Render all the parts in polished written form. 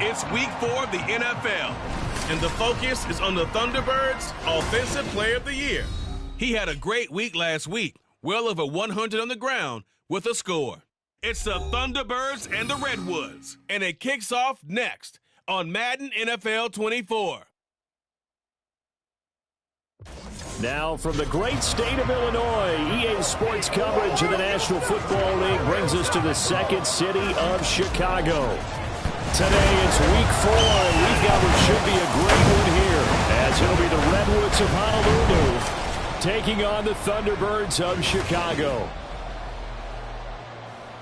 It's week 4 of the NFL, and the focus is on the Thunderbirds' Offensive Player of the Year. He had a great week last week, well over 100 on the ground with a score. It's the Thunderbirds and the Redwoods, and it kicks off next on Madden NFL 24. Now from the great state of Illinois, EA Sports coverage of the National Football League brings us to the second city of Chicago. Today it's week 4, and we've got what should be a great one here, as it'll be the Redwoods of Honolulu taking on the Thunderbirds of Chicago.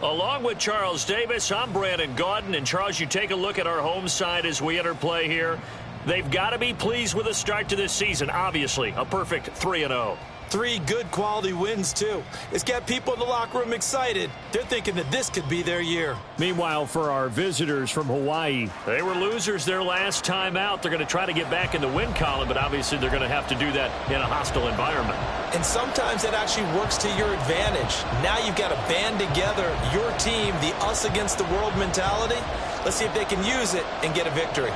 Along with Charles Davis, I'm Brandon Gaudin, and Charles, you take a look at our home side as we enter play here. They've got to be pleased with the start to this season. Obviously, a perfect 3-0. 3 good quality wins, too. It's got people in the locker room excited. They're thinking that this could be their year. Meanwhile, for our visitors from Hawaii, they were losers their last time out. They're going to try to get back in the win column, but obviously they're going to have to do that in a hostile environment. And sometimes that actually works to your advantage. Now you've got to band together your team, the us against the world mentality. Let's see if they can use it and get a victory.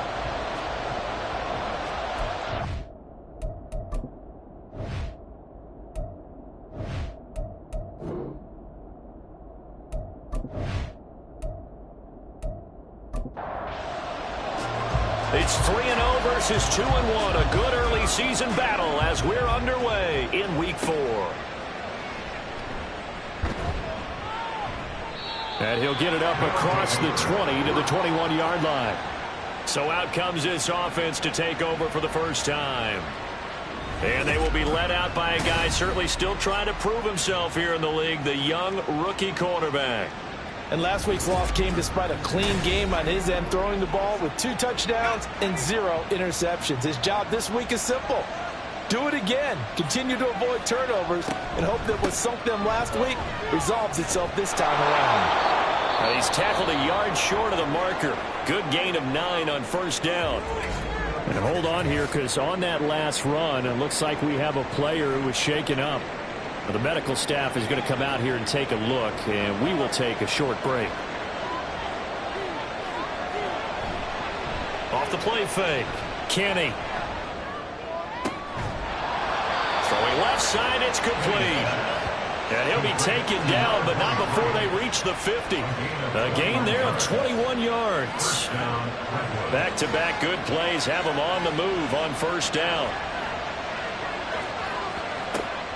It's 3-0 versus 2-1. A good early season battle as we're underway in week 4. And he'll get it up across the 20 to the 21-yard line. So out comes this offense to take over for the first time. And they will be led out by a guy certainly still trying to prove himself here in the league, the young rookie quarterback. And last week's loss came despite a clean game on his end, throwing the ball with 2 touchdowns and 0 interceptions. His job this week is simple. Do it again. Continue to avoid turnovers and hope that what sunk them last week resolves itself this time around. He's tackled a yard short of the marker. Good gain of 9 on first down. And hold on here, because on that last run, it looks like we have a player who was shaken up. The medical staff is going to come out here and take a look, and we will take a short break. Off the play fake, Kenny. Throwing left side, it's complete. And he'll be taken down, but not before they reach the 50. A gain there of 21 yards. Back-to-back good plays have him on the move on first down.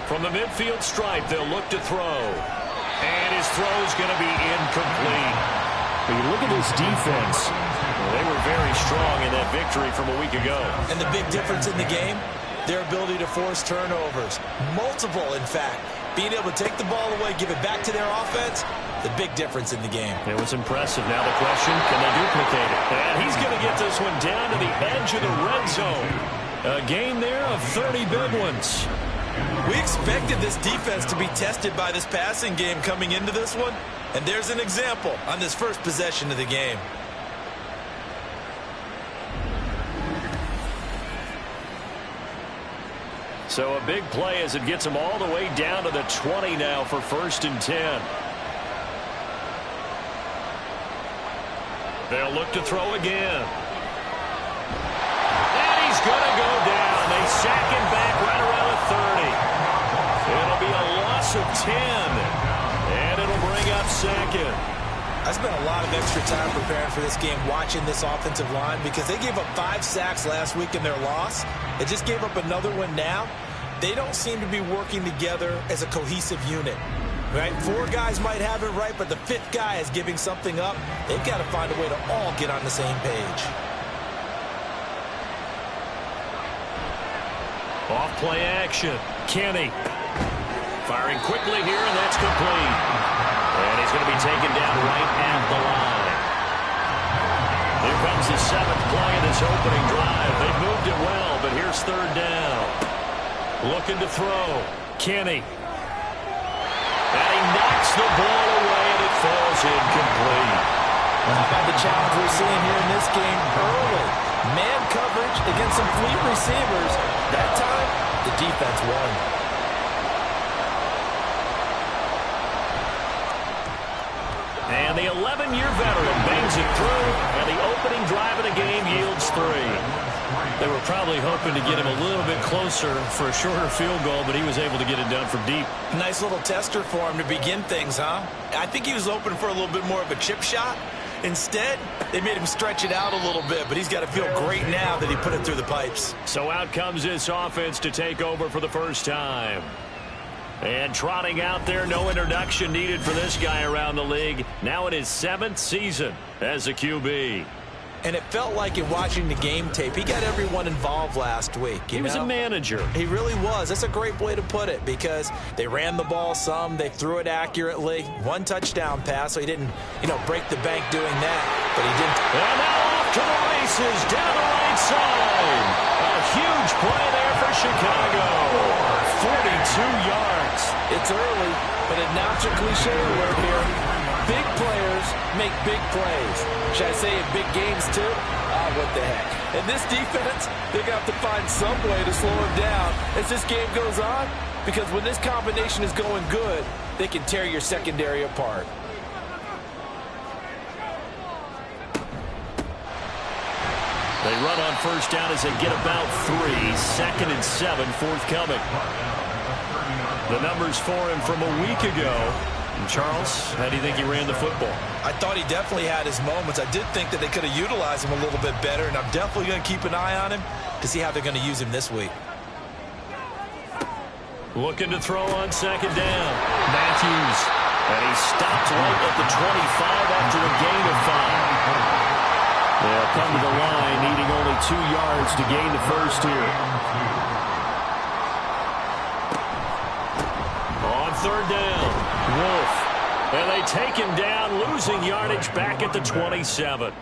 From the midfield stripe, they'll look to throw. And his throw's going to be incomplete. But you look at this defense. Well, they were very strong in that victory from a week ago. And the big difference in the game, their ability to force turnovers. Multiple, in fact. Being able to take the ball away, give it back to their offense, the big difference in the game. It was impressive. Now the question, can they duplicate it? And he's going to get this one down to the edge of the red zone. A gain there of 30 big ones. We expected this defense to be tested by this passing game coming into this one, and there's an example on this first possession of the game. So a big play as it gets them all the way down to the 20 now for 1st and 10. They'll look to throw again. And he's going to go down. They sack him back right around the 30. It'll be a loss of 10. And it'll bring up 2nd. I spent a lot of extra time preparing for this game, watching this offensive line, because they gave up 5 sacks last week in their loss. They just gave up another one now. They don't seem to be working together as a cohesive unit. Right? 4 guys might have it right, but the 5th guy is giving something up. They've got to find a way to all get on the same page. Off play action. Kenny. Firing quickly here, and that's complete. And he's going to be taken down right at the line. Here comes the 7th play of this opening drive. They've moved it well, but here's 3rd down. Looking to throw. Kenny. And he knocks the ball away, and it falls incomplete. How about the challenge we're seeing here in this game early? Man coverage against some fleet receivers. That time, the defense won. And the 11-year veteran bangs it through, and the opening drive of they were probably hoping to get him a little bit closer for a shorter field goal, but he was able to get it done from deep. Nice little tester for him to begin things, huh? I think he was hoping for a little bit more of a chip shot. Instead, they made him stretch it out a little bit, but he's got to feel great now that he put it through the pipes. So out comes this offense to take over for the first time. And trotting out there, no introduction needed for this guy around the league. Now in his 7th season as a QB. And it felt like in watching the game tape, he got everyone involved last week. He was a manager. He really was. That's a great way to put it because they ran the ball some. They threw it accurately. 1 touchdown pass, so he didn't, break the bank doing that. But he didn't. And now off to the races down the right side. A huge play there for Chicago. 42 yards. It's early, but it now a cliche word here. Big players make big plays. Should I say in big games too? What the heck. And this defense, they're going to have to find some way to slow him down as this game goes on. Because when this combination is going good, they can tear your secondary apart. They run on first down as they get about 3. 2nd and 7 forthcoming. The numbers for him from a week ago. And Charles, how do you think he ran the football? I thought he definitely had his moments. I did think that they could have utilized him a little bit better, and I'm definitely going to keep an eye on him to see how they're going to use him this week. Looking to throw on 2nd down. Matthews. And he stopped right at the 25 after a gain of 5. They'll come to the line, needing only 2 yards to gain the first here. On 3rd down, Wolf. And they take him down, losing yardage back at the 27.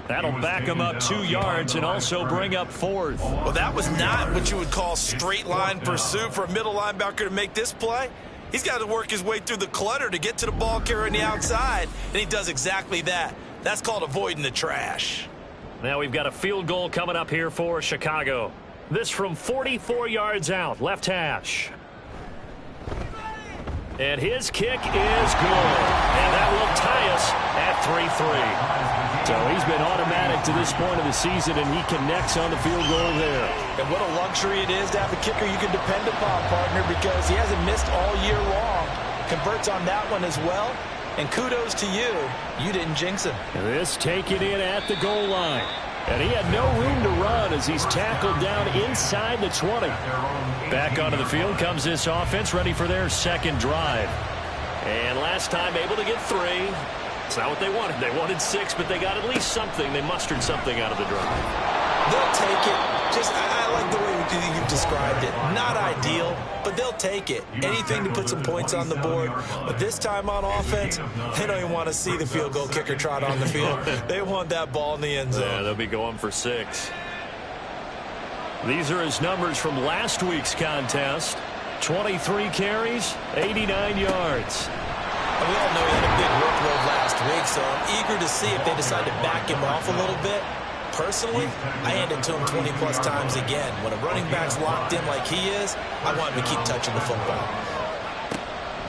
That'll back him up 2 yards and also bring up 4th. Well, that was not what you would call straight line pursuit for a middle linebacker to make this play. He's got to work his way through the clutter to get to the ball carrier on the outside, and he does exactly that. That's called avoiding the trash. Now we've got a field goal coming up here for Chicago. This from 44 yards out, left hash. And his kick is good. And that will tie us at 3-3. So he's been automatic to this point of the season, and he connects on the field goal there. And what a luxury it is to have a kicker you can depend upon, partner, because he hasn't missed all year long. Converts on that one as well. And kudos to you. You didn't jinx him. This taken in at the goal line. And he had no room to run as he's tackled down inside the 20. Back onto the field comes this offense, ready for their 2nd drive. And last time able to get 3. It's not what they wanted. They wanted 6, but they got at least something. They mustered something out of the drive. They'll take it. I like the way you've described it. Not ideal, but they'll take it. Anything to put some points on the board. But this time on offense, they don't even want to see the field goal kicker trot on the field. They want that ball in the end zone. Yeah, they'll be going for 6. These are his numbers from last week's contest. 23 carries, 89 yards. And we all know he had a big workload last week, so I'm eager to see if they decide to back him off a little bit. Personally, I hand it to him 20-plus times again. When a running back's locked in like he is, I want him to keep touching the football.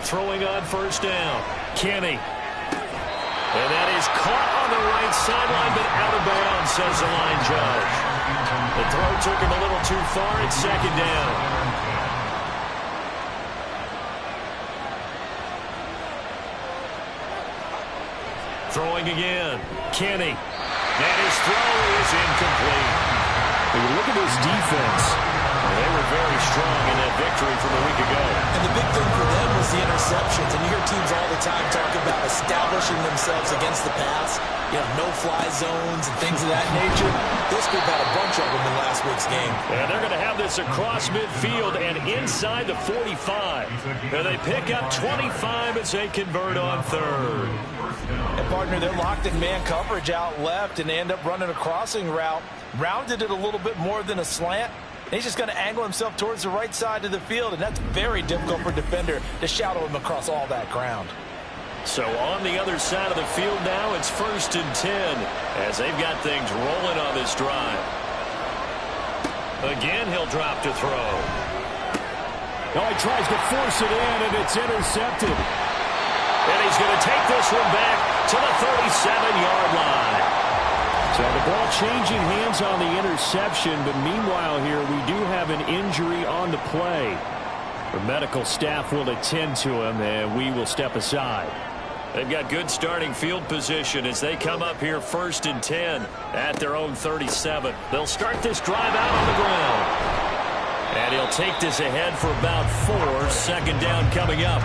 Throwing on first down, Kenny. And that is caught on the right sideline, but out of bounds, says the line judge. The throw took him a little too far. It's 2nd down. Throwing again, Kenny. And his throw is incomplete. When you look at this defense, they were very strong in that victory from a week ago. And the big thing for them was the interceptions. And you hear teams all the time talk about establishing themselves against the pass. No-fly zones and things of that nature. This group had a bunch of them in last week's game. And they're going to have this across midfield and inside the 45. And they pick up 25 as they convert on 3rd. And, partner, they're locked in man coverage out left, and they end up running a crossing route. Rounded it a little bit more than a slant. And he's just going to angle himself towards the right side of the field, and that's very difficult for a defender to shadow him across all that ground. So on the other side of the field now, it's 1st and 10 as they've got things rolling on this drive. Again, he'll drop to throw. Oh, he tries to force it in, and it's intercepted. And he's going to take this one back to the 37-yard line. So So the ball changing hands on the interception, but meanwhile here we do have an injury on the play. The medical staff will attend to him, and we will step aside. They've got good starting field position as they come up here 1st and 10 at their own 37. They'll start this drive out on the ground. And he'll take this ahead for about 4. 2nd down coming up.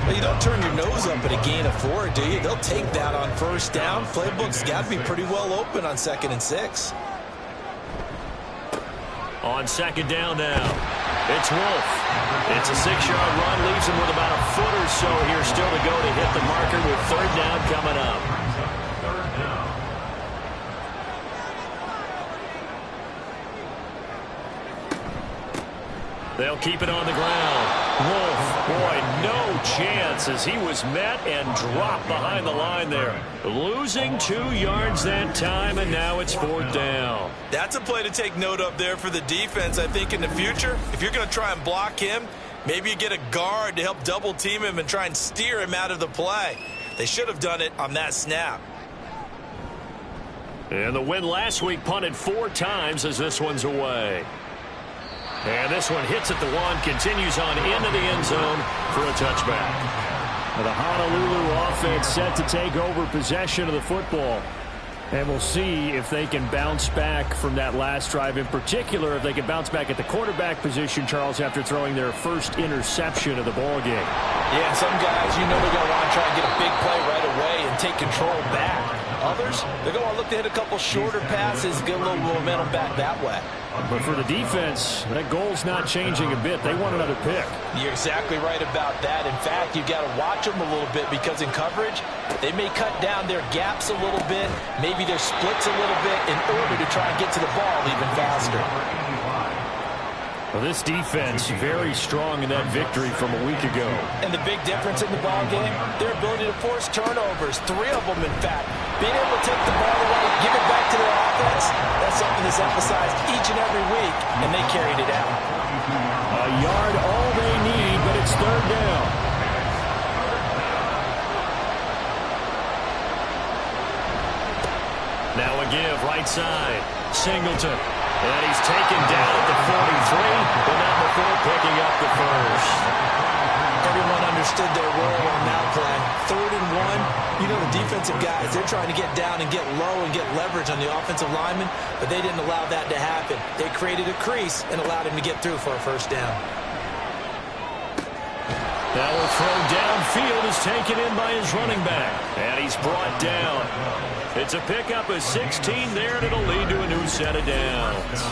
Well, you don't turn your nose up at a gain of 4, do you? They'll take that on 1st down. Playbook's got to be pretty well open on 2nd and 6. On 2nd down now. It's Wolf. It's a 6-yard run. Leaves him with about a foot or so here still to go to hit the marker with 3rd down coming up. They'll keep it on the ground. Wolf, boy, no chance as he was met and dropped behind the line there. Losing 2 yards that time, and now it's 4th down. That's a play to take note of there for the defense, I think, in the future. If you're going to try and block him, maybe you get a guard to help double team him and try and steer him out of the play. They should have done it on that snap. And the win last week punted 4 times as this one's away. And this one hits at the 1, continues on into the end zone for a touchback. The Honolulu offense set to take over possession of the football. And we'll see if they can bounce back from that last drive. In particular, if they can bounce back at the quarterback position, Charles, after throwing their first interception of the ball game. Yeah, some guys, you know they're going to want to try and get a big play right away and take control back. Others, they're going to look to hit a couple shorter passes, get a little momentum back that way. But for the defense, that goal's not changing a bit. They want another pick. You're exactly right about that. In fact, you've got to watch them a little bit because in coverage, they may cut down their gaps a little bit, maybe their splits a little bit in order to try and get to the ball even faster. Well, this defense very strong in that victory from a week ago. And the big difference in the ball game, their ability to force turnovers, 3 of them in fact. Being able to take the ball away, give it back to their offense, that's something that's emphasized each and every week, and they carried it out. A yard all they need, but it's 3rd down. Now a give, right side. Singleton. And he's taken down at the 43, but not before picking up the first. Everyone understood their role on that play. 3rd and 1, you know the defensive guys, they're trying to get down and get low and get leverage on the offensive lineman, but they didn't allow that to happen. They created a crease and allowed him to get through for a 1st down. Now a throw downfield is taken in by his running back, and he's brought down. It's a pickup of 16 there, and it'll lead to a new set of downs.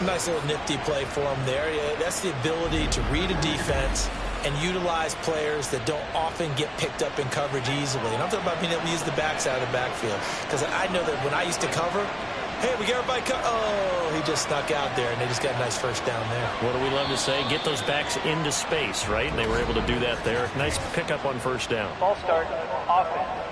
Nice little nifty play for him there. Yeah, that's the ability to read a defense and utilize players that don't often get picked up in coverage easily. And I'm talking about being able to use the backside of the backfield. Because I know that when I used to cover, hey, we got everybody oh, he just snuck out there, and they just got a nice 1st down there. What do we love to say? Get those backs into space, right? And they were able to do that there. Nice pickup on 1st down. Ball start, offense.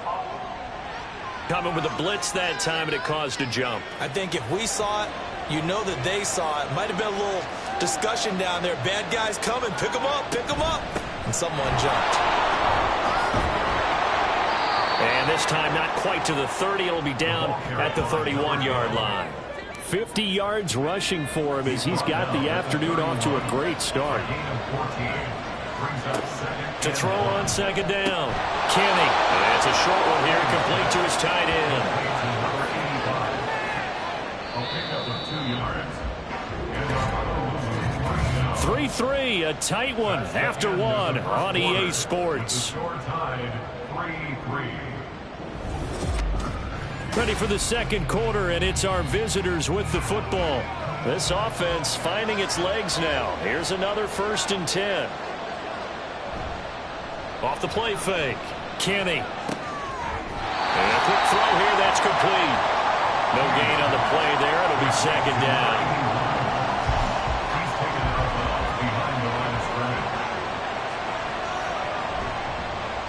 Coming with a blitz that time, and it caused a jump. I think if we saw it, you know that they saw it. Might have been a little discussion down there. Bad guys coming. Pick them up. Pick them up. And someone jumped. And this time not quite to the 30. It'll be down at the 31-yard line. 50 yards rushing for him as he's got the afternoon off to a great start. To throw on 2nd down. Kenny. That's a short one here, complete to his tight end. 3-3, a tight one after 1 on EA Sports. Ready for the 2nd quarter, and it's our visitors with the football. This offense finding its legs now. Here's another 1st and 10. Off the play fake. Kenny. And a quick throw here, that's complete. No gain on the play there. It'll be 2nd down.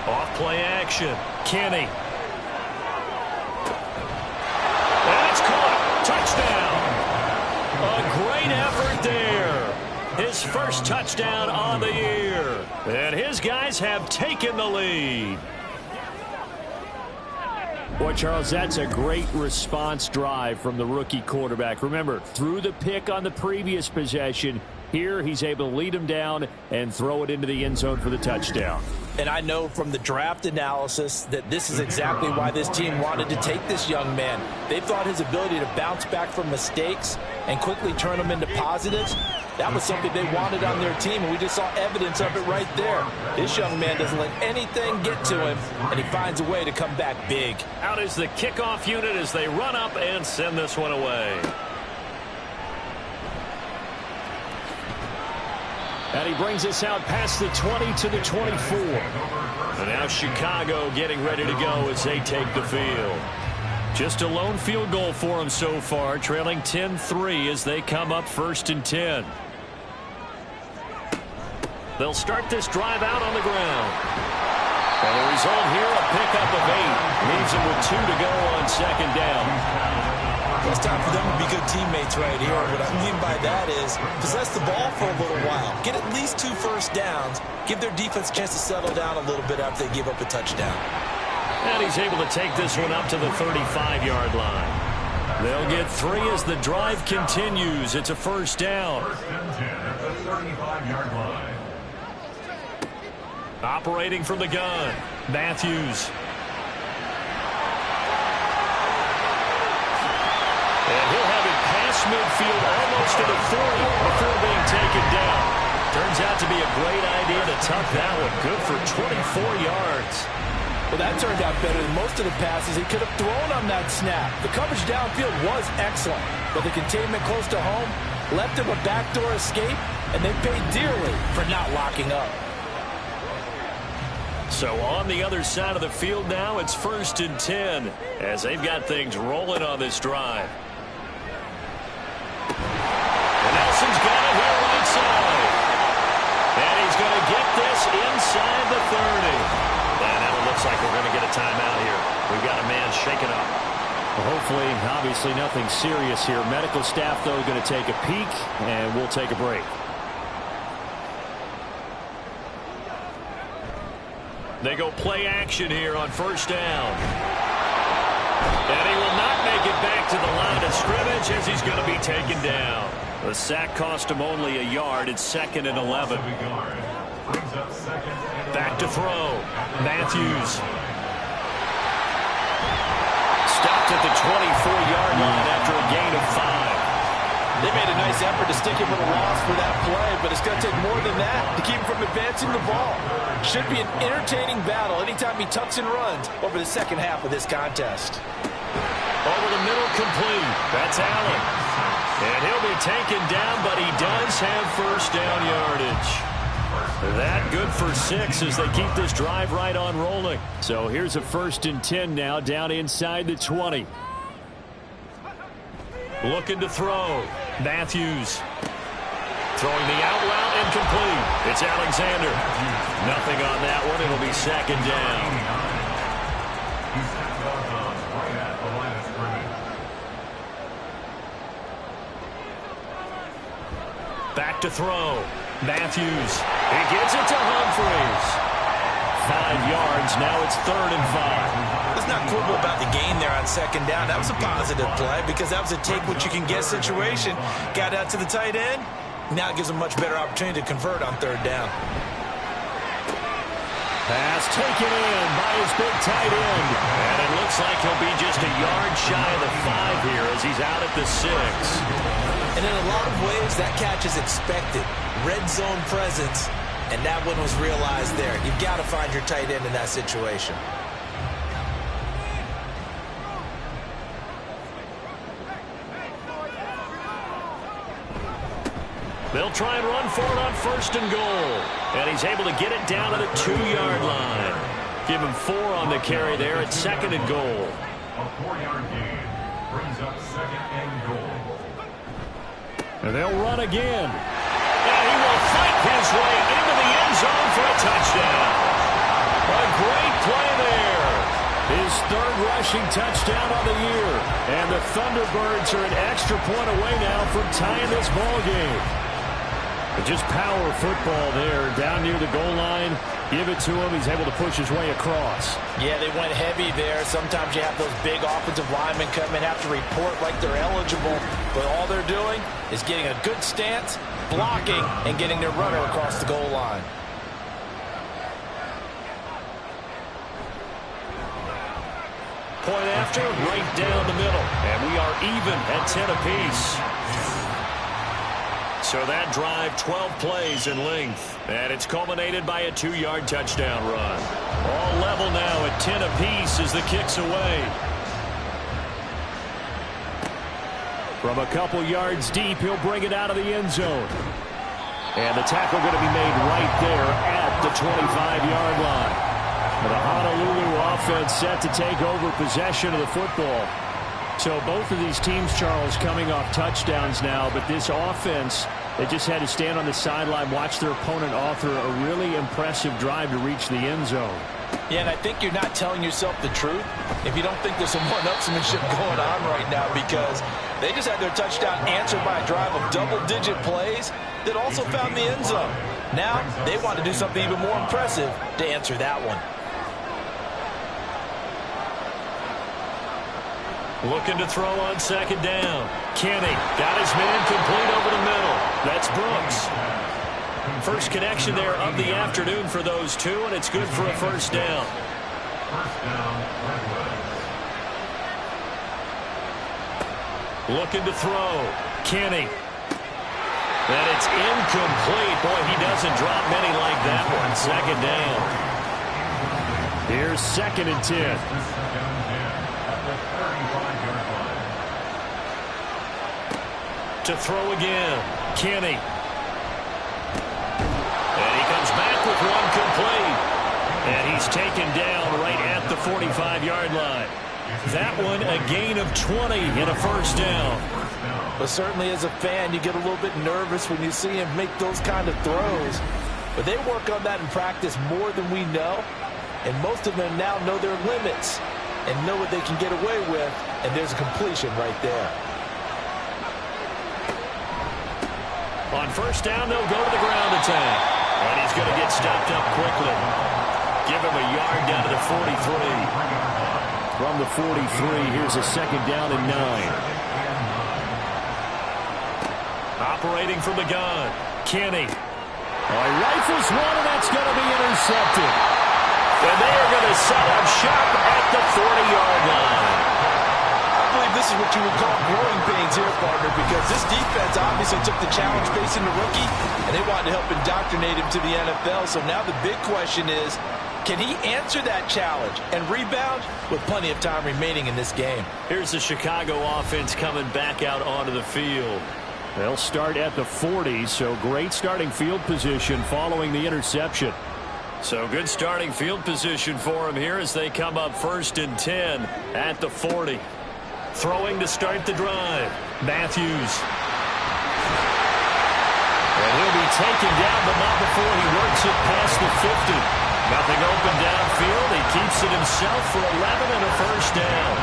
Off play action. Kenny. That's caught. Touchdown. A great effort there. His first touchdown on the year. And his guys have taken the lead. Boy, Charles, that's a great response drive from the rookie quarterback. Remember, threw the pick on the previous possession. Here, he's able to lead him down and throw it into the end zone for the touchdown. And I know from the draft analysis that this is exactly why this team wanted to take this young man. They thought his ability to bounce back from mistakes and quickly turn them into positives, that was something they wanted on their team, and we just saw evidence of it right there. This young man doesn't let anything get to him, and he finds a way to come back big. Out is the kickoff unit as they run up and send this one away. And he brings us out past the 20 to the 24. And now Chicago getting ready to go as they take the field. Just a lone field goal for them so far, trailing 10-3 as they come up 1st and 10. They'll start this drive out on the ground. And the result here, a pickup of 8. Leaves them with 2 to go on 2nd down. It's time for them to be good teammates right here. What I mean by that is possess the ball for a little while. Get at least 2 first downs. Give their defense a chance to settle down a little bit after they give up a touchdown. And he's able to take this one up to the 35-yard line. They'll get 3 as the drive continues. It's a 1st down. 1st and 10 at the 35-yard line. Operating from the gun, Matthews. And he'll have it past midfield almost to the 40 before being taken down. Turns out to be a great idea to tuck that one. Good for 24 yards. Well, that turned out better than most of the passes he could have thrown on that snap. The coverage downfield was excellent, but the containment close to home left him a backdoor escape, and they paid dearly for not locking up. So on the other side of the field now, it's 1st and 10 as they've got things rolling on this drive. And Nelson's got it here right side. And he's going to get this inside the 30. And now it looks like we're going to get a timeout here. We've got a man shaken up. Well, hopefully, obviously nothing serious here. Medical staff, though, going to take a peek, and we'll take a break. They go play action here on 1st down. And he will not make it back to the line of scrimmage as he's going to be taken down. The sack cost him only a yard. It's 2nd and 11. Back to throw. Matthews. Stopped at the 24-yard line after a gain of 5. They made a nice effort to stick him with a loss for that play, but it's going to take more than that to keep him from advancing the ball. Should be an entertaining battle anytime he tucks and runs over the second half of this contest. Over the middle, complete. That's Allen. And he'll be taken down, but he does have 1st down yardage. That good for 6 as they keep this drive right on rolling. So here's a 1st and 10 now down inside the 20. Looking to throw. Matthews. Throwing the out route incomplete. It's Alexander. Nothing on that one. It'll be 2nd down. Back to throw. Matthews. He gets it to Humphreys. 5 yards. Now it's 3rd and 5. Let's not quibble about the gain there on 2nd down. That was a positive play because that was a take-what-you-can-get situation. Got out to the tight end. Now it gives him a much better opportunity to convert on 3rd down. Pass taken in by his big tight end. And it looks like he'll be just a yard shy of the 5 here as he's out at the 6. And in a lot of ways, that catch is expected. Red zone presence, and that one was realized there. You've got to find your tight end in that situation. They'll try and run for it on 1st and goal. And he's able to get it down to the 2-yard line. Give him 4 on the carry there at 2nd and goal. A 4-yard gain brings up 2nd and goal. And they'll run again. And he will fight his way into the end zone for a touchdown. A great play there. His 3rd rushing touchdown of the year. And the Thunderbirds are an extra point away now from tying this ball game. Just power football there, down near the goal line. Give it to him. He's able to push his way across. Yeah, they went heavy there. Sometimes you have those big offensive linemen come and have to report like they're eligible, but all they're doing is getting a good stance, blocking, and getting their runner across the goal line. Point after, right down the middle. And we are even at 10 apiece. So that drive, 12 plays in length. And it's culminated by a 2-yard touchdown run. All level now at 10 apiece as the kick's away. From a couple yards deep, he'll bring it out of the end zone. And the tackle going to be made right there at the 25-yard line. The Honolulu offense set to take over possession of the football. So both of these teams, Charles, coming off touchdowns now, but this offense, they just had to stand on the sideline, watch their opponent author a really impressive drive to reach the end zone. Yeah, and I think you're not telling yourself the truth if you don't think there's some one-upsmanship going on right now, because they just had their touchdown answered by a drive of double-digit plays that also found the end zone. Now they want to do something even more impressive to answer that one. Looking to throw on second down. Kenny got his man complete over the middle. That's Brooks. First connection there of the afternoon for those two, and it's good for a first down. First down, Redwoods. Looking to throw. Kenny. And it's incomplete. Boy, he doesn't drop many like that one. Second down. Here's 2nd and 10. To throw again. Kenny. And he comes back with one complete. And he's taken down right at the 45-yard line. That one a gain of 20 and a first down. But certainly as a fan, you get a little bit nervous when you see him make those kind of throws. But they work on that in practice more than we know. And most of them now know their limits and know what they can get away with. And there's a completion right there. On first down, they'll go to the ground attack. And he's going to get stopped up quickly. Give him a yard down to the 43. From the 43, here's a 2nd down and 9. Operating from the gun. Kenny. He rifles one, and that's going to be intercepted. And they are going to set up shop at the 40-yard line. I believe this is what you would call growing pains here, partner, because this defense obviously took the challenge facing the rookie, and they wanted to help indoctrinate him to the NFL. So now the big question is, can he answer that challenge and rebound with plenty of time remaining in this game? Here's the Chicago offense coming back out onto the field. They'll start at the 40, so great starting field position following the interception. So good starting field position for him here as they come up 1st and 10 at the 40. Throwing to start the drive. Matthews. And he'll be taken down, but not before he works it past the 50. Nothing open downfield. He keeps it himself for 11 and a first down.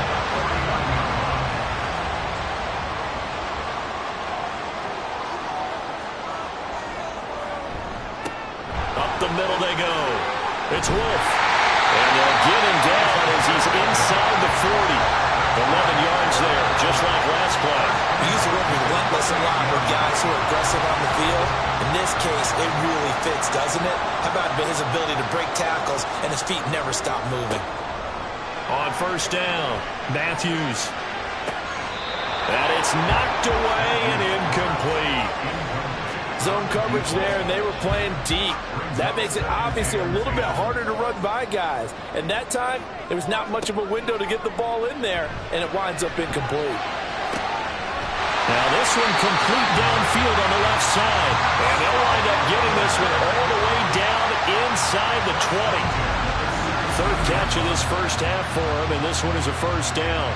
Up the middle they go. It's Wolf. And they'll get him down as he's inside the 40. 11 yards there, just like last play. We used to work relentless a lot with guys who are aggressive on the field. In this case, it really fits, doesn't it? How about his ability to break tackles and his feet never stop moving? On first down, Matthews. And it's knocked away and incomplete. Zone coverage there, and they were playing deep. That makes it obviously a little bit harder to run by guys. And that time, there was not much of a window to get the ball in there, and it winds up incomplete. Now this one complete downfield on the left side. And they'll wind up getting this one all the way down inside the 20. Third catch of this first half for him, and this one is a first down.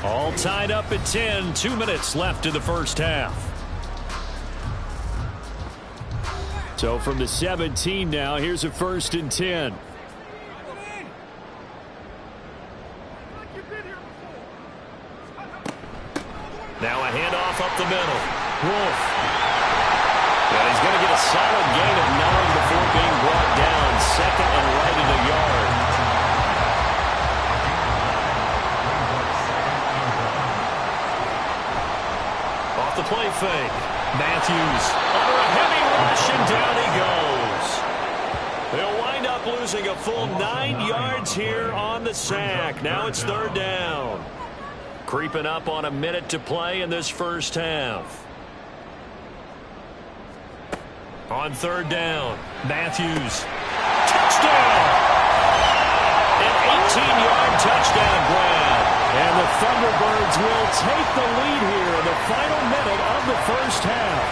All tied up at 10. 2 minutes left in the first half. So from the 17 now, here's a 1st and 10. the middle. Wolf. And he's going to get a solid gain of 9 before being brought down. Second and right at a yard. Off the play fake. Matthews under a heavy rush, and down he goes. They'll wind up losing a full 9 yards here on the sack. Now it's third down. Creeping up on a minute to play in this first half. On third down, Matthews. Touchdown! An 18-yard touchdown grab. And the Thunderbirds will take the lead here in the final minute of the first half.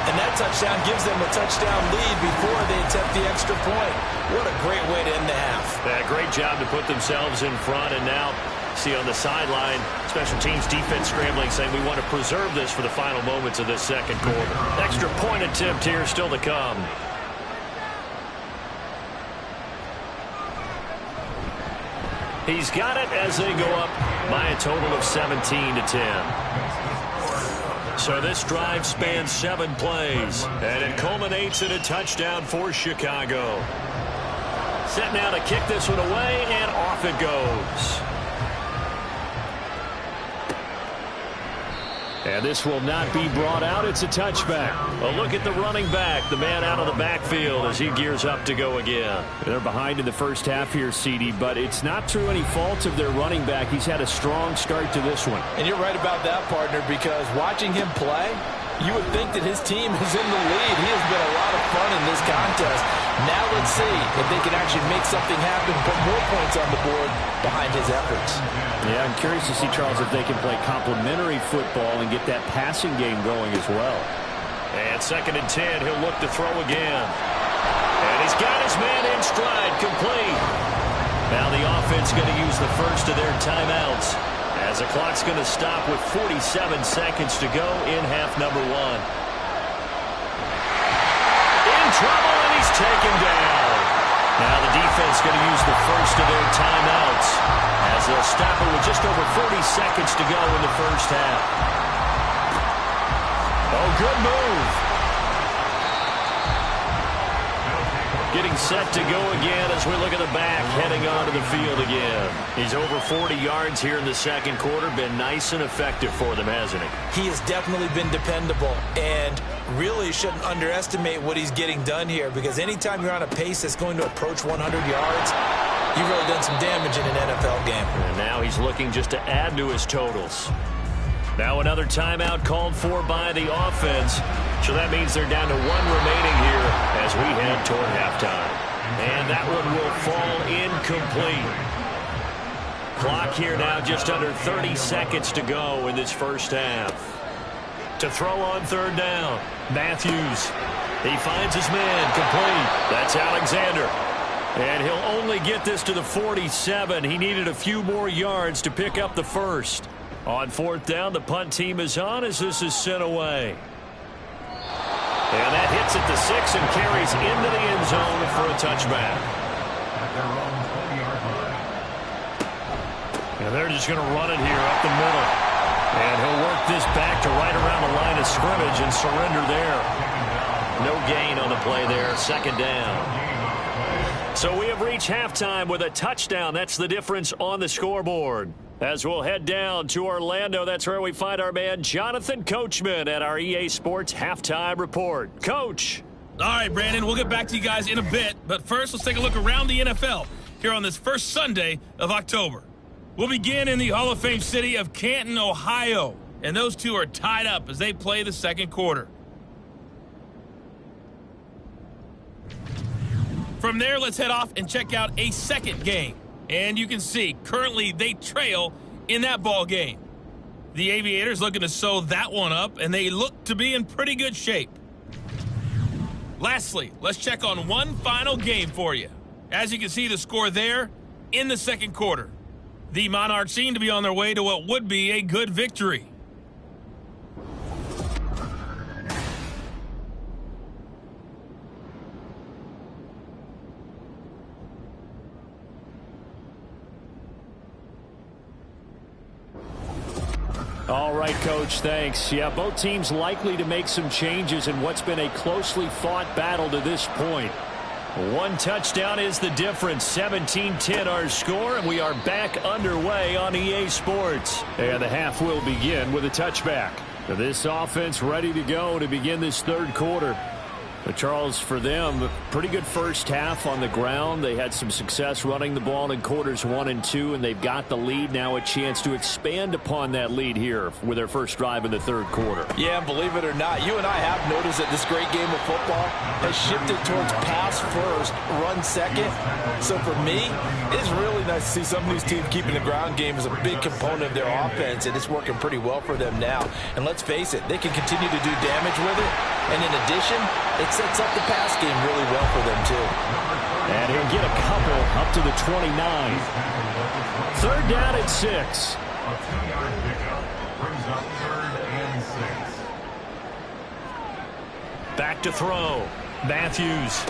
And that touchdown gives them a touchdown lead before they attempt the extra point. What a great way to end the half. Yeah, great job to put themselves in front, and now see on the sideline, special teams defense scrambling, saying we want to preserve this for the final moments of this second quarter. Extra point attempt here still to come. He's got it as they go up by a total of 17-10. So this drive spans 7 plays, and it culminates in a touchdown for Chicago. Set now to kick this one away, and off it goes. And this will not be brought out. It's a touchback. A look at the running back, the man out of the backfield as he gears up to go again. They're behind in the first half here, CD, but it's not through any fault of their running back. He's had a strong start to this one. And you're right about that, partner, because watching him play, you would think that his team is in the lead. He has been a lot of fun in this contest. Now let's see if they can actually make something happen, put more points on the board behind his efforts. Yeah, I'm curious to see, Charles, if they can play complementary football and get that passing game going as well. And second and 10, he'll look to throw again. And he's got his man in stride, complete. Now the offense going to use the first of their timeouts, as the clock's going to stop with 47 seconds to go in half number 1. In trouble, and he's taken down. Now the defense going to use the first of their timeouts, as they'll stop it with just over 40 seconds to go in the first half. Oh, good move. Getting set to go again as we look at the back, heading onto the field again. He's over 40 yards here in the second quarter. Been nice and effective for them, hasn't he? He has definitely been dependable, and really shouldn't underestimate what he's getting done here, because anytime you're on a pace that's going to approach 100 yards, you've really done some damage in an NFL game. And now he's looking just to add to his totals. Now another timeout called for by the offense. So that means they're down to 1 remaining here as we head toward halftime. And that one will fall incomplete. Clock here now just under 30 seconds to go in this first half. To throw on third down, Matthews. He finds his man, complete. That's Alexander. And he'll only get this to the 47. He needed a few more yards to pick up the first. On fourth down, the punt team is on as this is sent away. And that hits at the 6 and carries into the end zone for a touchback. And they're just going to run it here up the middle. And he'll work this back to right around the line of scrimmage and surrender there. No gain on the play there, second down. So we have reached halftime with a touchdown. That's the difference on the scoreboard. As we'll head down to Orlando, that's where we find our man Jonathan Coachman at our EA Sports Halftime Report. Coach. All right, Brandon, we'll get back to you guys in a bit. But first, let's take a look around the NFL here on this first Sunday of October. We'll begin in the Hall of Fame city of Canton, Ohio. And those two are tied up as they play the second quarter. From there, let's head off and check out a second game. And you can see, currently they trail in that ball game. The Aviators looking to sew that one up, and they look to be in pretty good shape. Lastly, let's check on one final game for you. As you can see the score there in the second quarter. The Monarchs seem to be on their way to what would be a good victory. All right, Coach, thanks. Yeah, both teams likely to make some changes in what's been a closely fought battle to this point. One touchdown is the difference. 17-10 our score, and we are back underway on EA Sports. And the half will begin with a touchback. This offense ready to go to begin this third quarter. But Charles, for them, pretty good first half on the ground. They had some success running the ball in quarters 1 and 2, and they've got the lead now, a chance to expand upon that lead here with their first drive in the third quarter. Yeah, believe it or not, you and I have noticed that this great game of football has shifted towards pass first, run second. So for me, it's really nice to see some of these teams keeping the ground game as a big component of their offense, and it's working pretty well for them now. And let's face it, they can continue to do damage with it. And in addition, it sets up the pass game really well for them, too. And he'll get a couple up to the 29. Third down at 6. A 2-yard pickup brings up 3rd and 6. Back to throw. Matthews.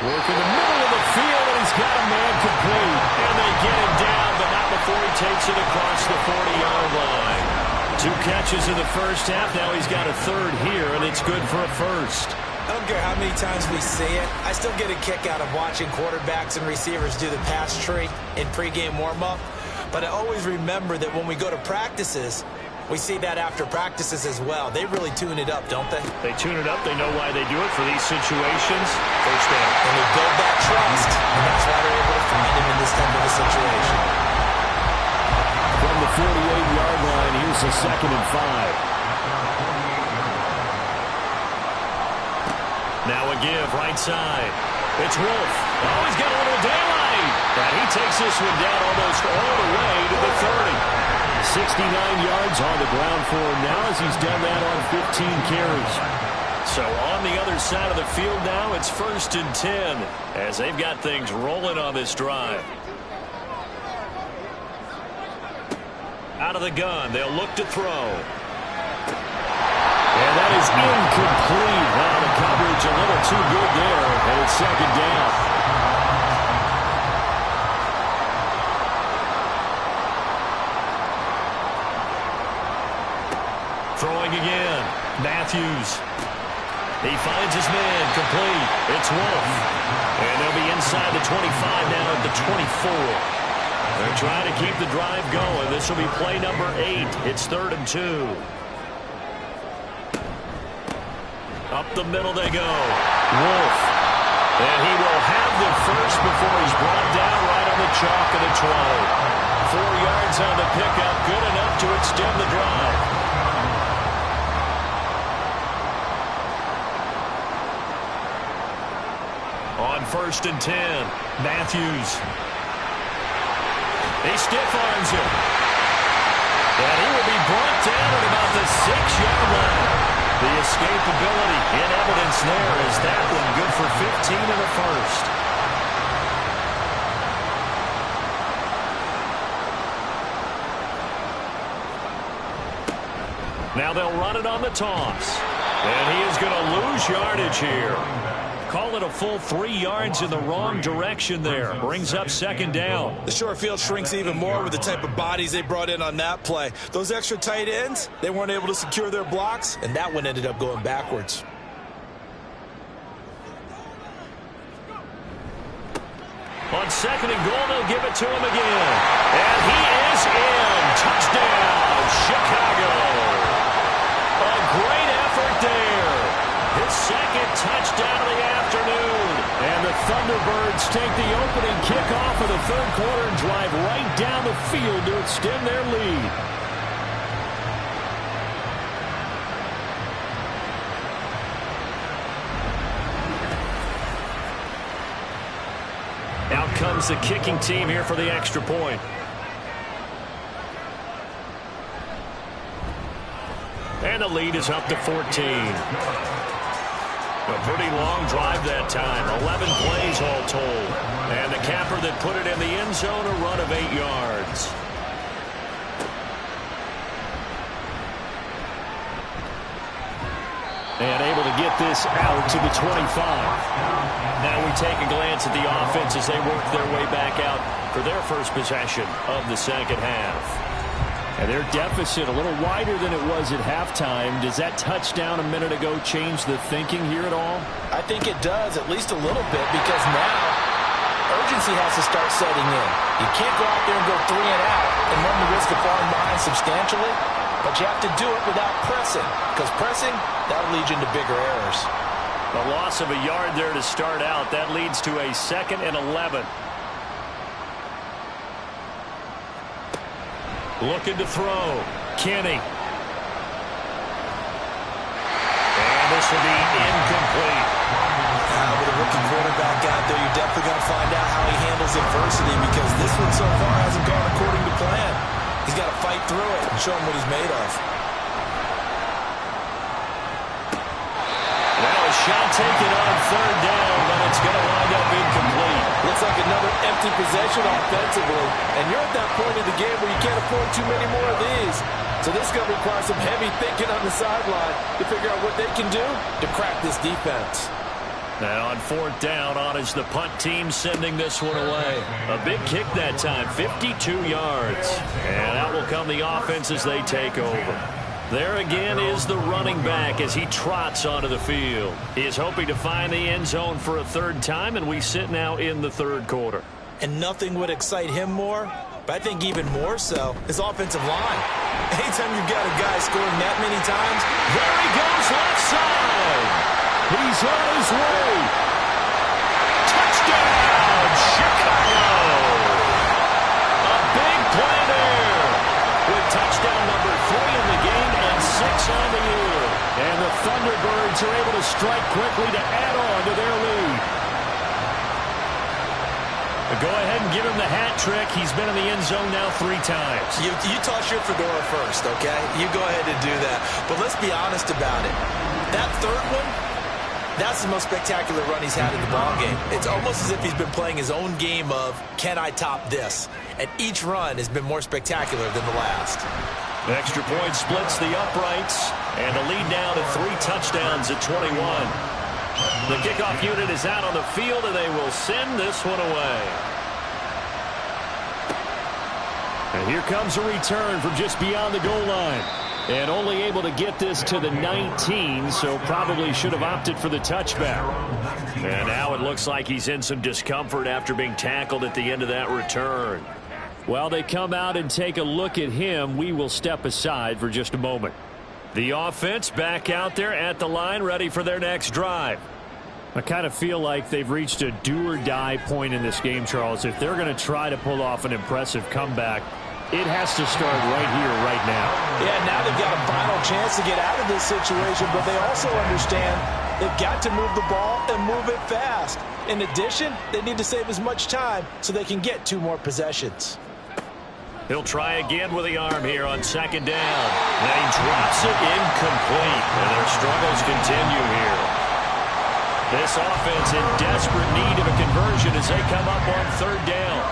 Working the middle of the field, and he's got a man complete. And they get him down, but not before he takes it across the 40-yard line. 2 catches in the first half. Now he's got a third here, and it's good for a first. I don't care how many times we see it. I still get a kick out of watching quarterbacks and receivers do the pass tree in pregame warm-up. But I always remember that when we go to practices, we see that after practices as well. They really tune it up, don't they? They tune it up. They know why they do it for these situations. First down. And they build that trust, and that's why they're able to find him in this type of a situation. From the 48-yard line, here's a 2nd and 5. Now a give, right side. It's Wolf. Oh, he's got a little daylight. And he takes this one down almost all the way to the 30. 69 yards on the ground for him now as he's done that on 15 carries. So on the other side of the field now, it's 1st and 10 as they've got things rolling on this drive. Out of the gun, they'll look to throw. And that is incomplete. Now the coverage a little too good there, and it's 2nd down. Throwing again. Matthews. He finds his man. Complete. It's Wolf. And they'll be inside the 25 now at the 24. They're trying to keep the drive going. This will be play number 8. It's 3rd and 2. Up the middle they go. Wolf. And he will have the first before he's brought down right on the chalk of the 20. 4 yards on the pickup. Good enough to extend the drive. On 1st and 10. Matthews. He stiff-arms him. And he will be brought down at about the 6-yard line. The escapability in evidence there is that one good for 15 in the first. Now they'll run it on the toss. And he is going to lose yardage here. Call it a full 3 yards in the wrong direction there. Brings up 2nd down. The short field shrinks even more with the type of bodies they brought in on that play. Those extra tight ends, they weren't able to secure their blocks, and that one ended up going backwards. On 2nd and goal, they'll give it to him again. And he is in. Touchdown, Chicago. A great effort there. His 2nd touchdown of the afternoon. And the Thunderbirds take the opening kickoff of the 3rd quarter and drive right down the field to extend their lead. Out comes the kicking team here for the extra point. And the lead is up to 14. A pretty long drive that time. 11 plays all told. And the capper that put it in the end zone, a run of 8 yards. And able to get this out to the 25. Now we take a glance at the offense as they work their way back out for their first possession of the second half. And their deficit a little wider than it was at halftime. Does that touchdown a minute ago change the thinking here at all? I think it does, at least a little bit, because now urgency has to start setting in. You can't go out there and go 3 and out and run the risk of falling behind substantially, but you have to do it without pressing, because pressing, that'll lead you into bigger errors. A loss of a yard there to start out. That leads to a 2nd and 11. Looking to throw. Kenny. And this will be incomplete. With a rookie quarterback out there, you're definitely going to find out how he handles adversity, because this one so far hasn't gone according to plan. He's got to fight through it and show him what he's made of. Now a shot taken on 3rd down, but it's going to wind up incomplete. Looks like another empty possession offensively, and you're at that point in the game where you can't afford too many more of these. So this is going to require some heavy thinking on the sideline to figure out what they can do to crack this defense. Now on 4th down, on is the punt team sending this one away. A big kick that time, 52 yards. And out will come the offense as they take over. There again is the running back as he trots onto the field. He is hoping to find the end zone for a 3rd time, and we sit now in the 3rd quarter. And nothing would excite him more, but I think even more so, his offensive line. Anytime you've got a guy scoring that many times, there he goes left side. He's on his way. Touchdown, Chicago. A big play there with touchdown number 3 in the game and 6 on the year. And the Thunderbirds are able to strike quickly to add on to their lead. Go ahead and give him the hat trick. He's been in the end zone now 3 times. You toss your fedora first, okay? You go ahead and do that. But let's be honest about it. That 3rd one, that's the most spectacular run he's had in the ballgame. It's almost as if he's been playing his own game of, can I top this? And each run has been more spectacular than the last. The extra point splits the uprights, and the lead now to 3 touchdowns at 21. The kickoff unit is out on the field, and they will send this one away. And here comes a return from just beyond the goal line. And only able to get this to the 19, so probably should have opted for the touchback. And now it looks like he's in some discomfort after being tackled at the end of that return. While they come out and take a look at him, we will step aside for just a moment. The offense back out there at the line, ready for their next drive. I kind of feel like they've reached a do-or-die point in this game, Charles. If they're going to try to pull off an impressive comeback, it has to start right here, right now. Yeah, now they've got a final chance to get out of this situation, but they also understand they've got to move the ball and move it fast. In addition, they need to save as much time so they can get 2 more possessions. He'll try again with the arm here on 2nd down. And he drops it incomplete, and their struggles continue here. This offense in desperate need of a conversion as they come up on 3rd down.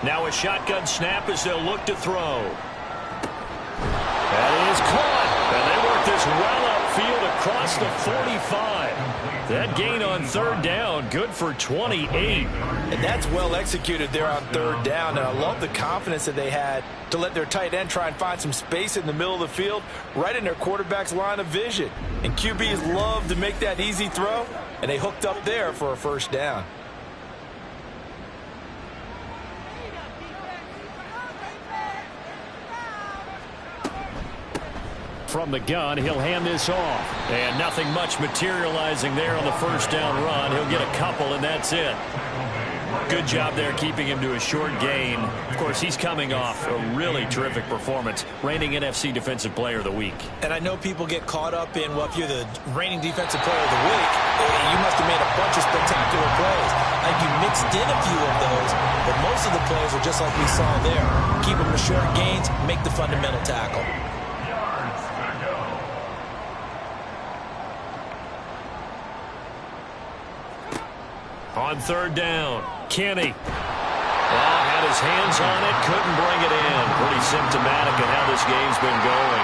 Now a shotgun snap as they'll look to throw. That is caught. And they work this well upfield across the 45. That gain on 3rd down, good for 28. And that's well executed there on 3rd down. And I love the confidence that they had to let their tight end try and find some space in the middle of the field, right in their quarterback's line of vision. And QBs love to make that easy throw, and they hooked up there for a 1st down. From the gun, he'll hand this off. And nothing much materializing there on the 1st down run. He'll get a couple, and that's it. Good job there keeping him to a short gain. Of course, he's coming off a really terrific performance, reigning NFC Defensive Player of the Week. And I know people get caught up in, well, if you're the reigning Defensive Player of the Week, you must have made a bunch of spectacular plays. Like you mixed in a few of those, but most of the plays are just like we saw there. Keep them to short gains, make the fundamental tackle. On 3rd down, Kenny. Had his hands on it, couldn't bring it in. Pretty symptomatic of how this game's been going.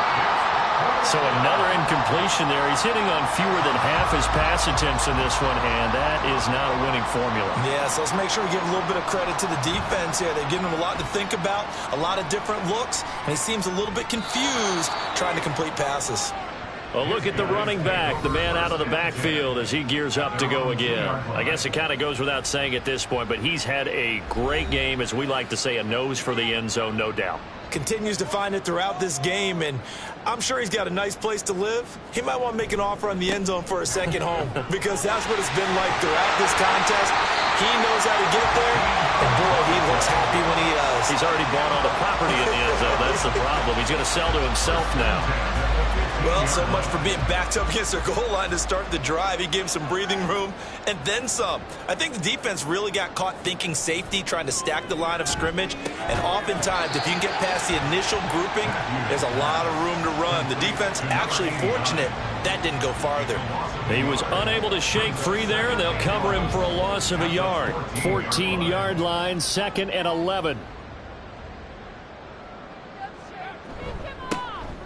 So another incompletion there. He's hitting on fewer than half his pass attempts in this one, and that is not a winning formula. Yeah, so let's make sure we give a little bit of credit to the defense here. They're giving him a lot to think about, a lot of different looks, and he seems a little bit confused trying to complete passes. Well, look at the running back, the man out of the backfield as he gears up to go again. I guess it kind of goes without saying at this point, but he's had a great game, as we like to say, a nose for the end zone, no doubt. Continues to find it throughout this game, and I'm sure he's got a nice place to live. He might want to make an offer on the end zone for a second home because that's what it's been like throughout this contest. He knows how to get there, and boy, he looks happy when he does. He's already bought all the property in the end zone. That's the problem. He's going to sell to himself now. Well, so much for being backed up against their goal line to start the drive. He gave him some breathing room and then some. I think the defense really got caught thinking safety, trying to stack the line of scrimmage. And oftentimes, if you can get past the initial grouping, there's a lot of room to run. The defense actually fortunate that didn't go farther. He was unable to shake free there, and they'll cover him for a loss of a yard. 14-yard line, 2nd and 11.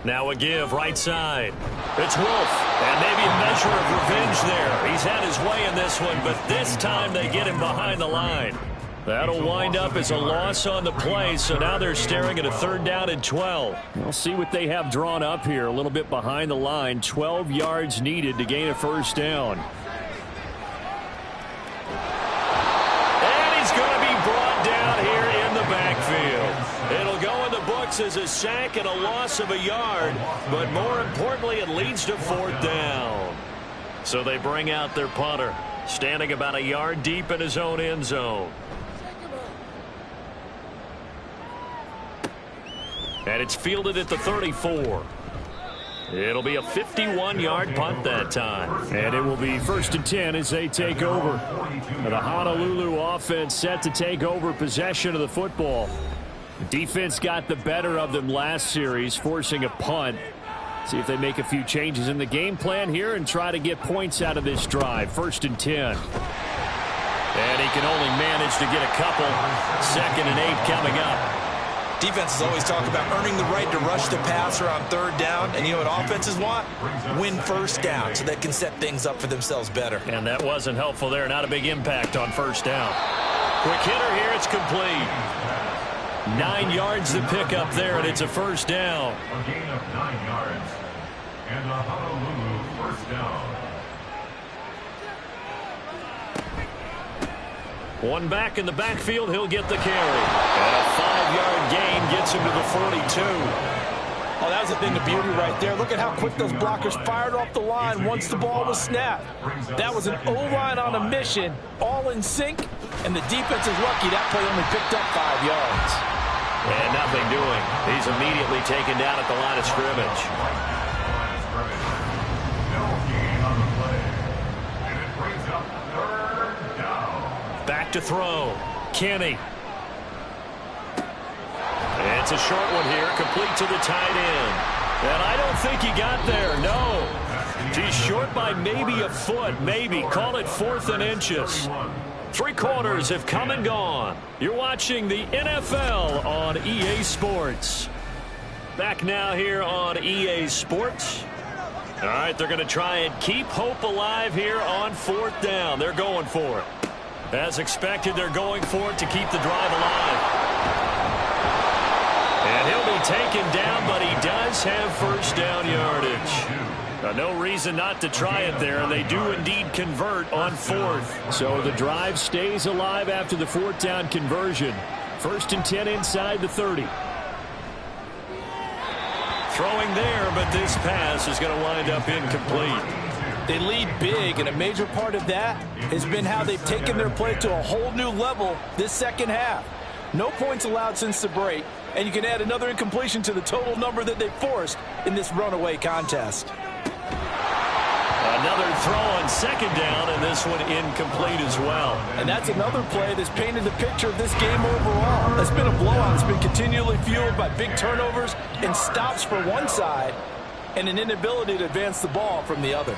Now a give, right side. It's Wolf, and maybe a measure of revenge there. He's had his way in this one, but this time they get him behind the line. That'll wind up as a loss on the play, so now they're staring at a 3rd down and 12. We'll see what they have drawn up here, a little bit behind the line. 12 yards needed to gain a 1st down. And he's going to be brought down here in the backfield. It'll go in the books as a sack and a loss of a yard, but more importantly, it leads to 4th down. So they bring out their punter, standing about a yard deep in his own end zone. And it's fielded at the 34. It'll be a 51-yard punt that time. And it will be 1st and 10 as they take over. The Honolulu offense set to take over possession of the football. Defense got the better of them last series, forcing a punt. See if they make a few changes in the game plan here and try to get points out of this drive. 1st and 10. And he can only manage to get a couple. 2nd and 8 coming up. Defenses always talk about earning the right to rush the passer on 3rd down. And you know what offenses want? Win 1st down so they can set things up for themselves better. And that wasn't helpful there. Not a big impact on 1st down. Quick hitter here. It's complete. 9 yards to pick up there, and it's a 1st down. A gain of 9 yards. And a Honolulu 1st down. One back in the backfield, he'll get the carry. And a 5-yard gain gets him to the 42. Oh, that was a thing of beauty right there. Look at how quick those blockers fired off the line once the ball was snapped. That was an O-line on a mission, all in sync, and the defense is lucky that play only picked up 5 yards. And nothing doing. He's immediately taken down at the line of scrimmage. No gain on the play. And it brings up 3rd down. Back to throw. Kenny. It's a short one here, complete to the tight end. And I don't think he got there, no. He's short by maybe a foot, maybe. Call it 4th and inches. 3 quarters have come and gone. You're watching the NFL on EA Sports. Back now here on EA Sports. All right, they're going to try and keep hope alive here on 4th down. They're going for it. As expected, they're going for it to keep the drive alive. And he'll be taken down, but he does have 1st down yardage. No reason not to try it there, and they do indeed convert on 4th. So the drive stays alive after the 4th down conversion. 1st and 10 inside the 30. Throwing there, but this pass is going to wind up incomplete. They lead big, and a major part of that has been how they've taken their play to a whole new level this second half. No points allowed since the break, and you can add another incompletion to the total number that they forced in this runaway contest. Another throw on 2nd down, and this one incomplete as well. And that's another play that's painted the picture of this game overall. It's been a blowout. It's been continually fueled by big turnovers and stops for one side and an inability to advance the ball from the other.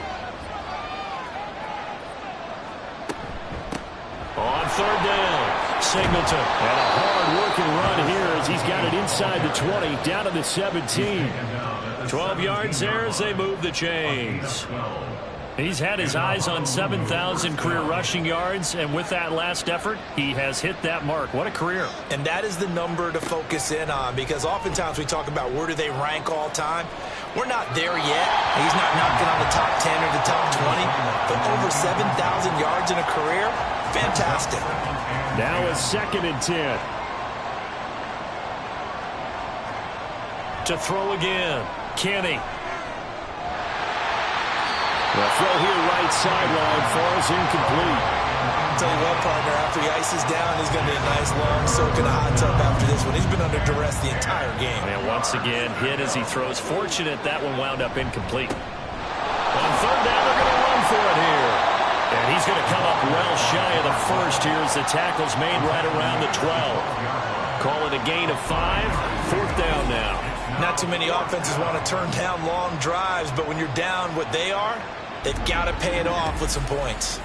On 3rd down, Singleton. And a hard-working run here as he's got it inside the 20, down to the 17. 12 yards there as they move the chains. He's had his eyes on 7,000 career rushing yards, and with that last effort, he has hit that mark. What a career. And that is the number to focus in on, because oftentimes we talk about where do they rank all time. We're not there yet. He's not knocking on the top 10 or the top 20, but over 7,000 yards in a career, fantastic. Now a 2nd and 10. To throw again, Kenny. The throw here right sideline falls incomplete. I'll tell you what, partner, after he ices down, he's going to need a nice long soak in a hot tub after this one. He's been under duress the entire game. And once again, hit as he throws. Fortunate that one wound up incomplete. On 3rd down, they're going to run for it here. And he's going to come up well shy of the first here as the tackle's made right around the 12. Call it a gain of 5. 4th down now. Not too many offenses want to turn down long drives, but when you're down what they are, they've got to pay it off with some points.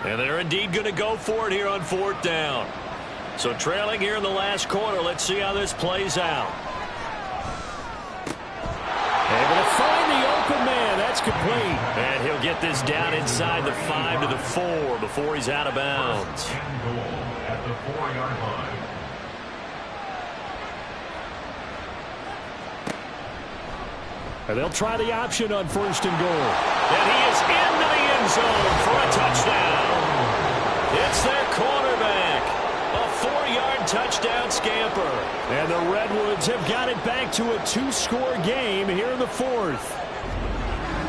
And they're indeed going to go for it here on 4th down. So trailing here in the last quarter. Let's see how this plays out. Able to find the open man. That's complete. And he'll get this down inside the 5 to the 4 before he's out of bounds. At the 4-yard line. And they'll try the option on 1st and goal. And he is into the end zone for a touchdown. It's their quarterback. A 4-yard touchdown scamper. And the Redwoods have got it back to a 2-score game here in the 4th.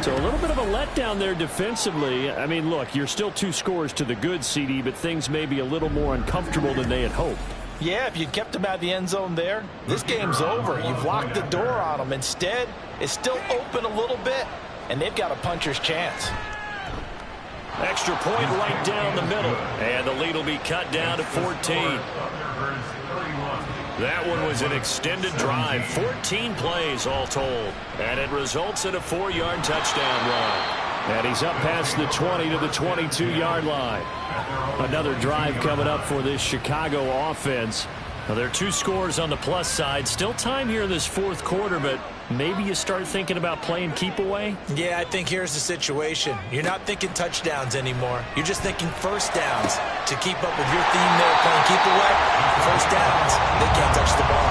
So a little bit of a letdown there defensively. I mean, look, you're still 2 scores to the good, CD, but things may be a little more uncomfortable than they had hoped. Yeah, if you kept him out of the end zone there, this game's over. You've locked the door on him. Instead, it's still open a little bit, and they've got a puncher's chance. Extra point right down the middle. And the lead will be cut down to 14. That one was an extended drive. 14 plays all told. And it results in a 4-yard touchdown run. And he's up past the 20 to the 22-yard line. Another drive coming up for this Chicago offense. Now, there are 2 scores on the plus side. Still time here in this 4th quarter, but maybe you start thinking about playing keep away? Yeah, I think here's the situation. You're not thinking touchdowns anymore. You're just thinking first downs. To keep up with your theme there, playing keep away, first downs, they can't touch the ball.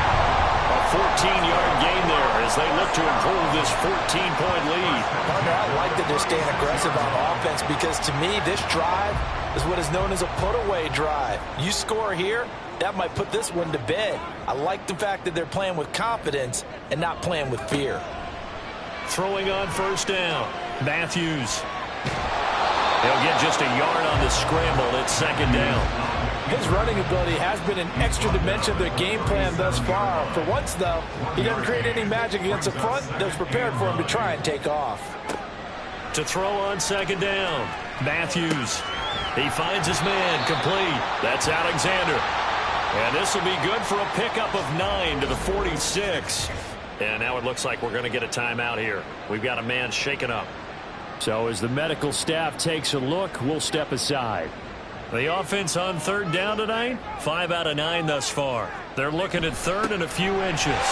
A 14-yard gain there as they look to improve this 14-point lead. Partner, I like that they're staying aggressive on offense because to me, this drive is what is known as a put-away drive. You score here, that might put this one to bed. I like the fact that they're playing with confidence and not playing with fear. Throwing on 1st down, Matthews. He'll get just a yard on the scramble. It's 2nd down. His running ability has been an extra dimension of their game plan thus far. For once, though, he doesn't create any magic against the front that's prepared for him to try and take off. To throw on 2nd down, Matthews. He finds his man, complete. That's Alexander. And this will be good for a pickup of 9 to the 46. And now it looks like we're going to get a timeout here. We've got a man shaken up. So as the medical staff takes a look, we'll step aside. The offense on 3rd down tonight, 5 out of 9 thus far. They're looking at 3rd and a few inches.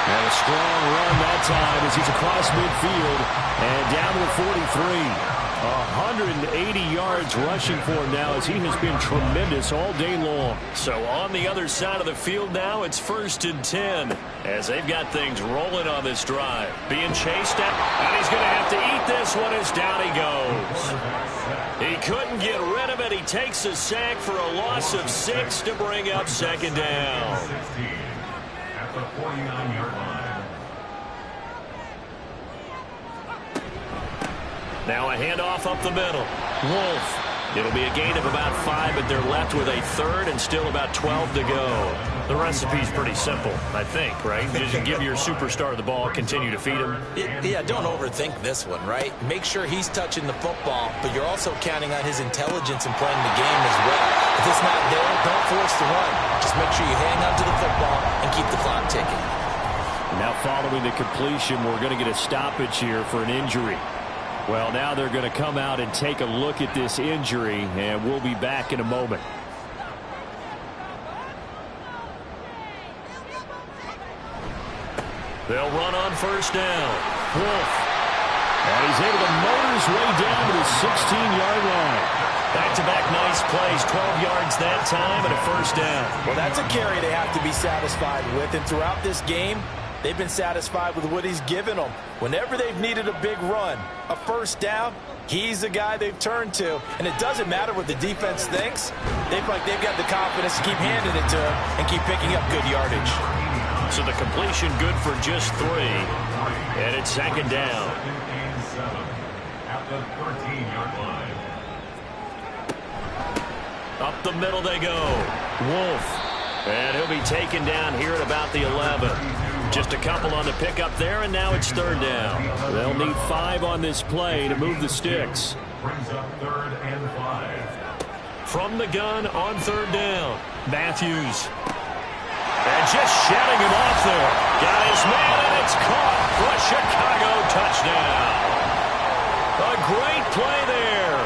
And a strong run that time as he's across midfield and down to the 43. 180 yards rushing for him now as he has been tremendous all day long. So on the other side of the field now, it's 1st and 10 as they've got things rolling on this drive. Being chased at, and he's going to have to eat this one as down he goes. He couldn't get rid of it. He takes a sack for a loss of 6 to bring up 2nd down. 16 at the 49-yard line. Now a handoff up the middle. Wolf. It'll be a gain of about 5, but they're left with a 3rd and still about 12 to go. The recipe's pretty simple, I think, right? Just give your superstar the ball, continue to feed him. Yeah, don't overthink this one, right? Make sure he's touching the football, but you're also counting on his intelligence in playing the game as well. If it's not there, don't force the run. Just make sure you hang on to the football and keep the clock ticking. Now following the completion, we're going to get a stoppage here for an injury. Well, now they're going to come out and take a look at this injury, and we'll be back in a moment. They'll run on first down. Wolf. And he's able to motor his way down to the 16-yard line. Back-to-back nice plays, 12 yards that time and a first down. Well, that's a carry they have to be satisfied with. And throughout this game, they've been satisfied with what he's given them. Whenever they've needed a big run, a first down, he's the guy they've turned to. And it doesn't matter what the defense thinks. They feel like they've got the confidence to keep handing it to him and keep picking up good yardage. So the completion good for just 3. And it's second down. At the 13-yard line. Up the middle they go. Wolf. And he'll be taken down here at about the 11. Just a couple on the pickup there, and now it's third down. They'll need 5 on this play to move the sticks. Brings up 3rd and 5. From the gun on third down. Matthews. And just shutting him off there. Got his man, and it's caught for a Chicago touchdown. A great play there.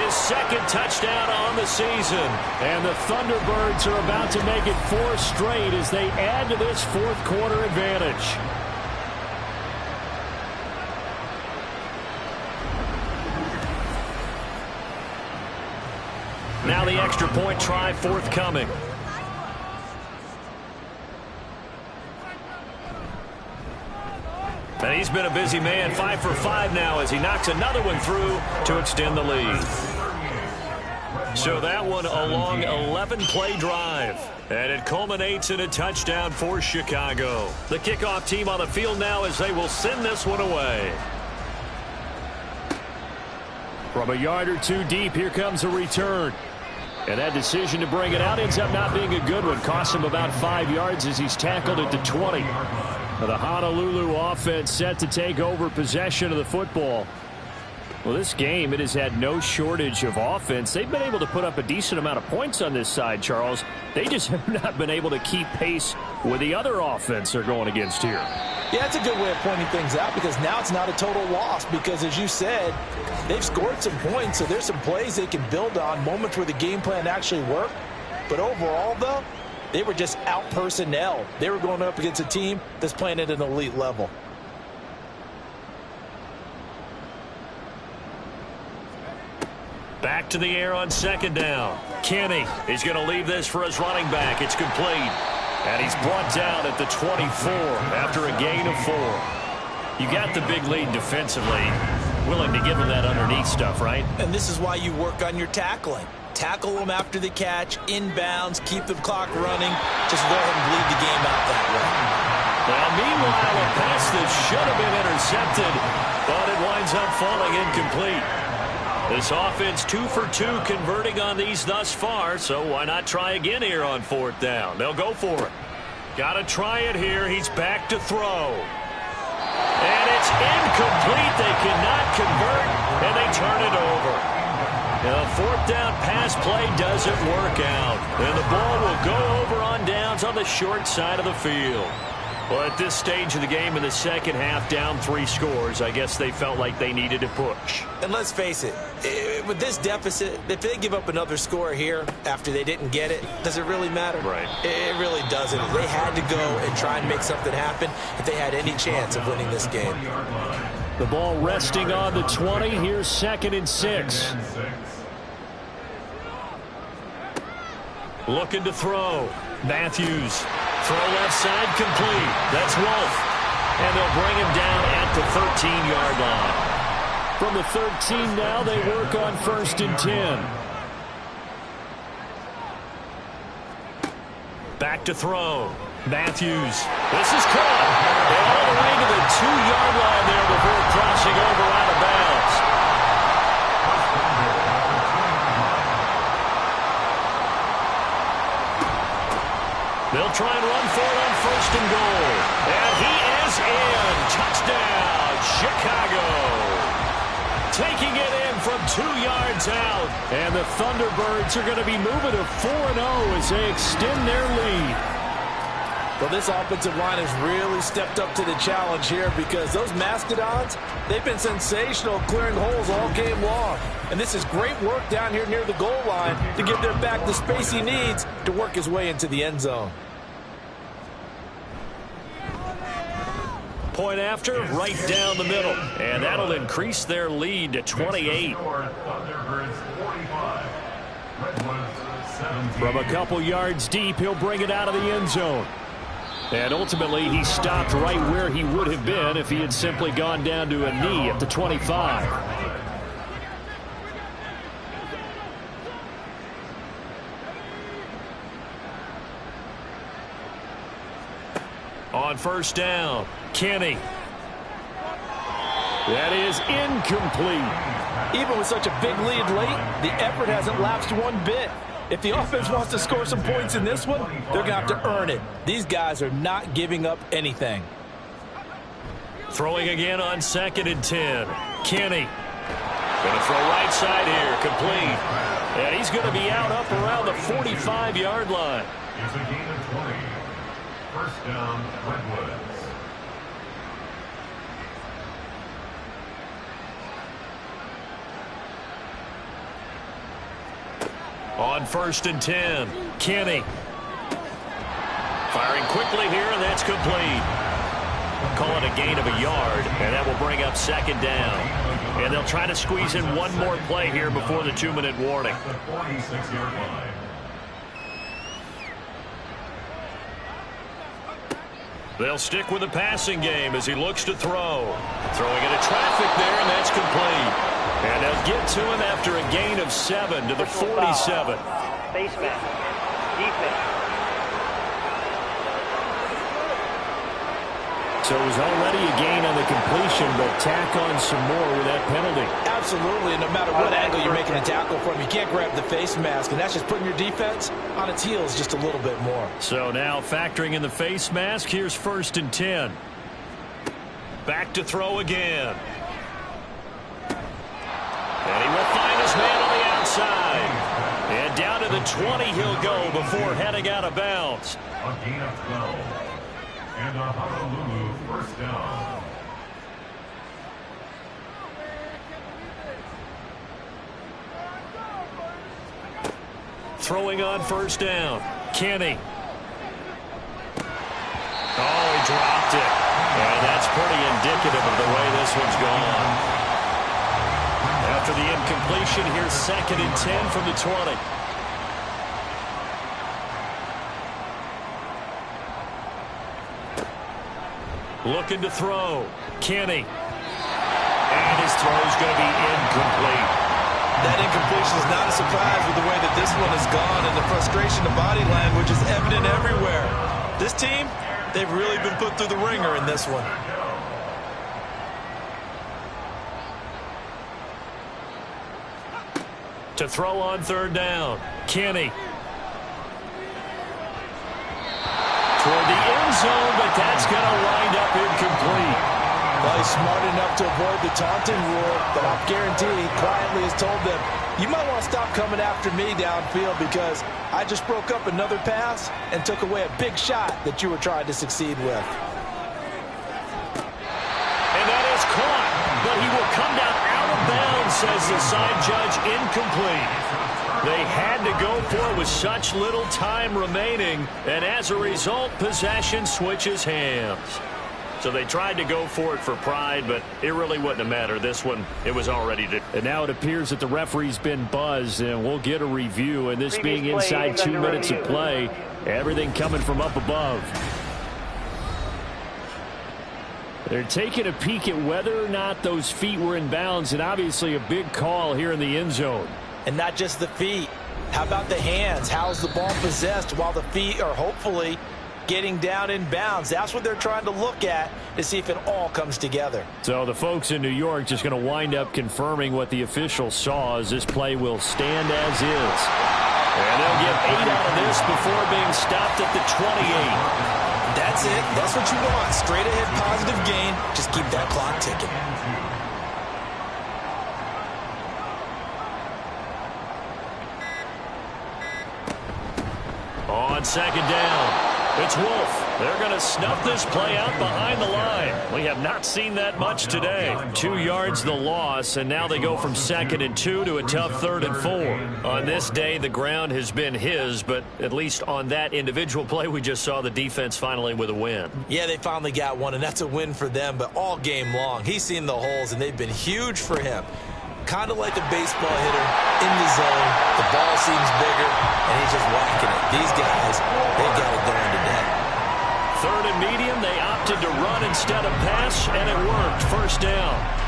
His second touchdown on the season. And the Thunderbirds are about to make it 4 straight as they add to this fourth quarter advantage. Now the extra point try forthcoming. And he's been a busy man, 5 for 5 now as he knocks another one through to extend the lead. So that one a long 11-play drive. And it culminates in a touchdown for Chicago. The kickoff team on the field now as they will send this one away. From a yard or 2 deep, here comes a return. And that decision to bring it out ends up not being a good one. Costs him about 5 yards as he's tackled at the 20. The Honolulu offense set to take over possession of the football. Well, this game, it has had no shortage of offense. They've been able to put up a decent amount of points on this side, Charles. They just have not been able to keep pace with the other offense they're going against here. Yeah, that's a good way of pointing things out because now it's not a total loss because, as you said, they've scored some points, so there's some plays they can build on, moments where the game plan actually worked. But overall, though, they were just out personnel. They were going up against a team that's playing at an elite level. Back to the air on second down. Kenny is going to leave this for his running back. It's complete. And he's brought down at the 24 after a gain of 4. You got the big lead defensively. Willing to give him that underneath stuff, right? And this is why you work on your tackling. Tackle them after the catch, inbounds, keep the clock running. Just go ahead and bleed the game out that way. Well, meanwhile, a pass that should have been intercepted, but it winds up falling incomplete. This offense 2 for 2 converting on these thus far, so why not try again here on fourth down? They'll go for it. Got to try it here. He's back to throw. And it's incomplete. They cannot convert, and they turn it over. Now, the fourth down pass play doesn't work out. And the ball will go over on downs on the short side of the field. Well, at this stage of the game in the second half, down 3 scores, I guess they felt like they needed to push. And let's face it, with this deficit, if they give up another score here after they didn't get it, does it really matter? Right. It really doesn't. They had to go and try and make something happen if they had any chance of winning this game. The ball resting on the 20. Here's 2nd and 6. Looking to throw. Matthews. Throw left side complete. That's Wolf. And they'll bring him down at the 13-yard line. From the 13 now, they work on 1st and 10. Back to throw. Matthews. This is caught. And all the way to the 2-yard line there before crossing over out of bounds. They'll try and run for it on 1st and goal. And he is in. Touchdown, Chicago. Taking it in from 2 yards out. And the Thunderbirds are going to be moving to 4-0 as they extend their lead. Well, this offensive line has really stepped up to the challenge here because those Mastodons, they've been sensational clearing holes all game long. And this is great work down here near the goal line to give their back the space he needs to work his way into the end zone. Point after, right down the middle. And that'll increase their lead to 28. Thunderbirds 45. Redwoods 17. From a couple yards deep, he'll bring it out of the end zone. And ultimately, he stopped right where he would have been if he had simply gone down to a knee at the 25. On first down, Kenny. That is incomplete. Even with such a big lead late, the effort hasn't lapsed one bit. If the offense wants to score some points in this one, they're going to have to earn it. These guys are not giving up anything. Throwing again on 2nd and 10. Kenny. Going to throw right side here, complete. And he's going to be out up around the 45-yard line. It's a gain of 20. First down, Redwoods. On 1st and 10, Kenny. Firing quickly here, and that's complete. Call it a gain of a yard, and that will bring up 2nd down. And they'll try to squeeze in one more play here before the 2-minute warning. The 46-yard line. They'll stick with the passing game as he looks to throw. Throwing into traffic there, and that's complete. And they'll get to him after a gain of 7 to the 47. Face mask. Defense. So it was already a gain on the completion, but tack on some more with that penalty. Absolutely, and no matter what angle you're making a tackle from, you can't grab the face mask, and that's just putting your defense on its heels just a little bit more. So now factoring in the face mask, here's 1st and 10. Back to throw again. And he will find his man on the outside. And down to the 20 he'll go before heading out of bounds. A gain of 12. And a Honolulu first down. Throwing on 1st down. Kenny. Oh, he dropped it. And that's pretty indicative of the way this one's gone. After the incompletion, here's 2nd and 10 from the 20. Looking to throw. Kenny. And his throw's going to be incomplete. That incompletion is not a surprise with the way that this one has gone, and the frustration of body language is evident everywhere. This team, they've really been put through the ringer in this one. To throw on 3rd down. Kenny. Toward the end zone, but that's going to wind up incomplete. Well, he's smart enough to avoid the taunting rule, but I'll guarantee he quietly has told them, you might want to stop coming after me downfield because I just broke up another pass and took away a big shot that you were trying to succeed with. And that is caught, but he will come down out of bounds, says the side judge, incomplete. They had to go for it with such little time remaining, and as a result, possession switches hands. So they tried to go for it for pride, but it really wouldn't have mattered. This one, it was already to. And now it appears that the referee's been buzzed, and we'll get a review. And this being inside 2 minutes of play, everything coming from up above. They're taking a peek at whether or not those feet were in bounds, and obviously a big call here in the end zone. And not just the feet. How about the hands? How's the ball possessed while the feet are hopefully getting down in bounds? That's what they're trying to look at to see if it all comes together. So the folks in New York just going to wind up confirming what the officials saw as this play will stand as is. And they'll get 8 out of this before being stopped at the 28. That's it. That's what you want. Straight ahead positive gain. Just keep that clock ticking. On 2nd down, It's Wolf. They're going to snuff this play out behind the line. We have not seen that much today. 2 yards the loss, and now they go from 2nd and 2 to a tough 3rd and 4. On this day, the ground has been his, but at least on that individual play, we just saw the defense finally with a win. Yeah, they finally got one, and that's a win for them, but all game long, he's seen the holes, and they've been huge for him. Kind of like a baseball hitter in the zone. The ball seems bigger, and he's just whacking it. These guys, they got it going today. 3rd and medium, they opted to run instead of pass, and it worked. First down.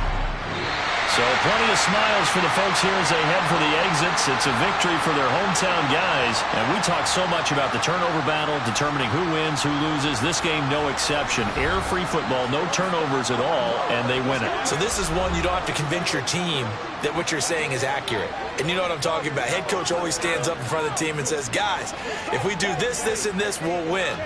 So plenty of smiles for the folks here as they head for the exits. It's a victory for their hometown guys. And we talk so much about the turnover battle, determining who wins, who loses. This game, no exception. Error-free football, no turnovers at all, and they win it. So this is one you don't have to convince your team that what you're saying is accurate. And you know what I'm talking about. Head coach always stands up in front of the team and says, guys, if we do this, this, and this, we'll win.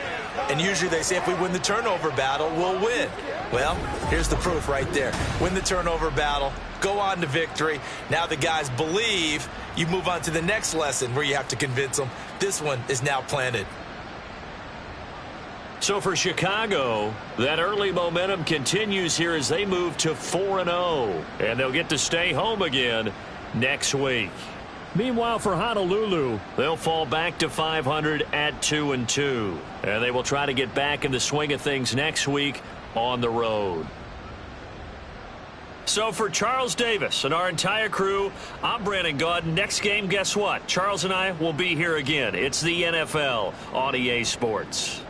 And usually they say if we win the turnover battle, we'll win. Well, here's the proof right there. Win the turnover battle, go on to victory. Now the guys believe. You move on to the next lesson where you have to convince them. This one is now planted. So for Chicago, that early momentum continues here as they move to 4-0. And they'll get to stay home again next week. Meanwhile, for Honolulu, they'll fall back to 500 at 2-2. And they will try to get back in the swing of things next week on the road. So for Charles Davis and our entire crew, I'm Brandon Gaudin. Next game, guess what? Charles and I will be here again. It's the NFL on EA Sports.